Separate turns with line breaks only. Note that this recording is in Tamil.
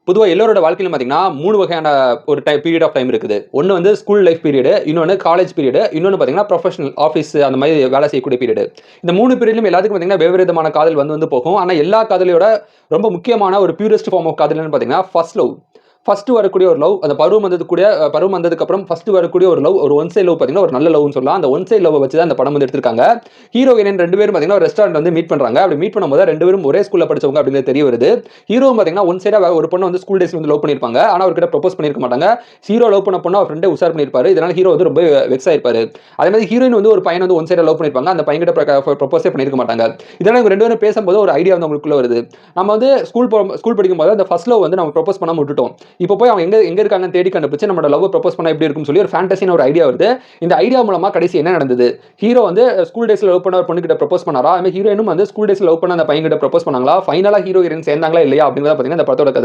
பொதுவா எல்லோரோட வாழ்க்கையிலும் பார்த்தீங்கன்னா, 3 வகையான ஒரு பீரியட் ஆஃப் டைம் இருக்குது. ஒண்ணு வந்து ஸ்கூல் லைஃப் பீரியடு, இன்னொன்னு காலேஜ் பீரியடு, இன்னொன்னு பார்த்தீங்கன்னா, ப்ரொஃபஷனல் ஆஃபீஸ் அந்த மாரி வேலை செய்யக்கூடிய பீரியடு. இந்த 3 பீரியட்லயும் எல்லாத்துக்கும் பார்த்தீங்கன்னா, வெவ்வேறு விதமான காதல் வந்து போகும். ஆனா, எல்லா காதலியோட ரொம்ப முக்கியமான ஒரு பியூரஸ்ட் ஃபார்ம் ஆஃப் காதல் என்னன்னு பார்த்தீங்கன்னா, ஃபர்ஸ்ட் லவ். ஃபர்ஸ்ட் வரக்கூடிய ஒரு லவ். அந்த பருவம் வந்ததுக்கு அப்புறம் ஃபர்ஸ்ட் வரக்கூடிய ஒரு லவ், ஒரு ஒன் சைட் லவ் பார்த்தீங்கன்னா, ஒரு நல்ல லவ்னு சொல்லலாம். அந்த ஒன் சைட் லவ்வ வச்சு தான் அந்த படம் வந்து எடுத்திருக்காங்க. ஹீரோ, ஹீரோயின் 2 பேரும் பார்த்தீங்கன்னா, ஒரு ரெஸ்டாரண்ட் வந்து மீட் பண்றாங்க. அப்படி மீட் பண்ணும்போது 2 பேரும் ஒரே ஸ்கூல்ல படிச்சவங்க அப்படிங்கிறது தெரிய வருது. ஹீரோவும் பார்த்தீங்கன்னா, ஒன் சைடா ஒரு பொண்ண வந்து ஸ்கூல் டேஸ்ல வந்து லவ் பண்ணியிருப்பாங்க. ஆனா அவர்கிட்ட ப்ரொபோஸ் பண்ணியிருக்க மாட்டாங்க. ஹீரோ லவ் பண்ண பொண்ண அவர் ஃப்ரெண்டே உஷார் பண்ணியிருப்பாரு. இதனால ஹீரோ வந்து ரொம்ப வெக்ஸ் ஆயிருப்பாரு. அதே மாதிரி ஹீரோயின் வந்து ஒரு பையன் வந்து ஒன் சைடா லவ் பண்ணியிருப்பாங்க. அந்த பையன்கிட்ட ப்ரொபோஸே பண்ணியிருக்க மாட்டாங்க. இதனால இவங்க 2 பேரும் பேசும்போது ஒரு ஐடியா வந்து அவங்களுக்குள்ள வருது. நம்ம வந்து ஸ்கூல் படிக்கும்போது அந்த ஃபர்ஸ்ட் லவ் வந்து நம்ம ப்ரொபோஸ் பண்ணாம விட்டுட்டோம். இப்போ போய் அவங்க எங்க எங்க இருக்காங்கன்னு தேடி கண்டுபிடிச்சு நம்மளோட லவ் ப்ரொபோஸ் பண்ணா எப்படி இருக்கும்னு சொல்லி ஒரு ஃபேண்டஸியான ஒரு ஐடியா வருது. இந்த ஐடியா மூலமா கடைசி என்ன நடந்தது? ஹீரோ வந்து ஸ்கூல் டேஸ்ல லவ் பண்ண ஒரு பொண்ணுகிட்ட ப்ரொபோஸ் பண்ணாரா? அதே மாதிரி ஹீரோயினும் வந்து ஸ்கூல் டேஸ்ல லவ் பண்ண அந்த பையன்கிட்ட ப்ரொபோஸ் பண்ணாங்களா? ஃபைனலா ஹீரோ ஹீரோயின் சேர்ந்தாங்களா இல்லையா? அப்படிங்கறத பாத்தீங்கன்னா இந்த படத்தோட கதை.